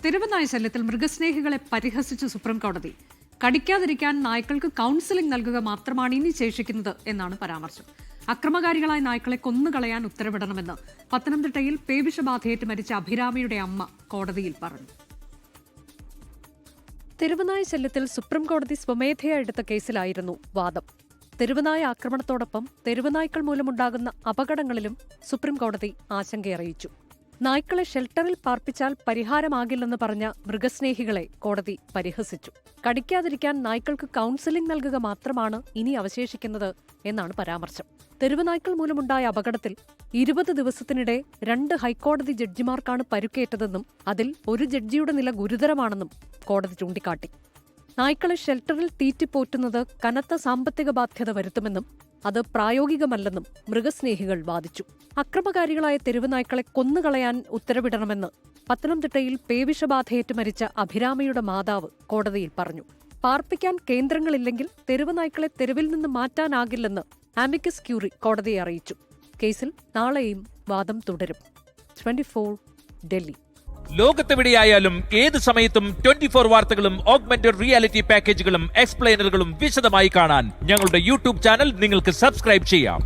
തെരുവുനായ ശല്യത്തിൽ മൃഗസ്നേഹികളെ പരിഹസിച്ച് സുപ്രീം കോടതി. കടിക്കാതിരിക്കാൻ നായ്ക്കൾക്ക് കൗൺസിലിംഗ് നൽകുക മാത്രമാണ് ഇനി ശേഷിക്കുന്നത് എന്നാണ് പരാമർശം. അക്രമകാരികളായ നായ്ക്കളെ കൊന്നുകളയാൻ ഉത്തരവിടണമെന്ന് പത്തനംതിട്ടയിൽ പേവിഷബാധയേറ്റ് മരിച്ച അഭിരാമിയുടെ അമ്മ കോടതിയിൽ പറഞ്ഞു. തെരുവുനായ ശല്യത്തിൽ സുപ്രീം കോടതി സ്വമേധയാ എടുത്ത കേസിലായിരുന്നു വാദം. തെരുവുനായ ആക്രമണത്തോടൊപ്പം തെരുവുനായ്ക്കൾ മൂലമുണ്ടാകുന്ന അപകടങ്ങളിലും സുപ്രീം കോടതി ആശങ്കയറിയിച്ചു. നായ്ക്കളെ ഷെൽട്ടറിൽ പാർപ്പിച്ചാൽ പരിഹാരമാകില്ലെന്ന് പറഞ്ഞ മൃഗസ്നേഹികളെ കോടതി പരിഹസിച്ചു. കടിക്കാതിരിക്കാൻ നായ്ക്കൾക്ക് കൗൺസിലിംഗ് നൽകുക മാത്രമാണ് ഇനി അവശേഷിക്കുന്നത് എന്നാണ് പരാമർശം. തെരുവുനായ്ക്കൾ മൂലമുണ്ടായ അപകടത്തിൽ 20 ദിവസത്തിനിടെ 2 ഹൈക്കോടതി ജഡ്ജിമാർക്കാണ് പരുക്കേറ്റതെന്നും അതിൽ ഒരു ജഡ്ജിയുടെ നില ഗുരുതരമാണെന്നും കോടതി ചൂണ്ടിക്കാട്ടി. നായ്ക്കളെ ഷെൽട്ടറിൽ തീറ്റിപ്പോറ്റുന്നത് കനത്ത സാമ്പത്തിക ബാധ്യത വരുത്തുമെന്നും അത് പ്രായോഗികമല്ലെന്നും മൃഗസ്നേഹികൾ വാദിച്ചു. അക്രമകാരികളായ തെരുവുനായ്ക്കളെ കൊന്നുകളയാൻ ഉത്തരവിടണമെന്ന് പത്തനംതിട്ടയിൽ പേവിഷബാധയേറ്റ് മരിച്ച അഭിരാമിയുടെ മാതാവ് കോടതിയിൽ പറഞ്ഞു. പാർപ്പിക്കാൻ കേന്ദ്രങ്ങളില്ലെങ്കിൽ തെരുവുനായ്ക്കളെ തെരുവിൽ നിന്ന് മാറ്റാനാകില്ലെന്ന് ആമിക്കസ് ക്യൂറി കോടതിയെ അറിയിച്ചു. കേസിൽ നാളെയും വാദം തുടരും. 24 ഡൽഹി. ലോകത്തെവിടെയായാലും ഏത് സമയത്തും 24 വാർത്തകളും ഓഗ്മെന്റഡ് റിയാലിറ്റി പാക്കേജുകളും എക്സ്പ്ലെയിനറുകളും വിശദമായി കാണാൻ ഞങ്ങളുടെ യൂട്യൂബ് ചാനൽ നിങ്ങൾക്ക് സബ്സ്ക്രൈബ് ചെയ്യാം.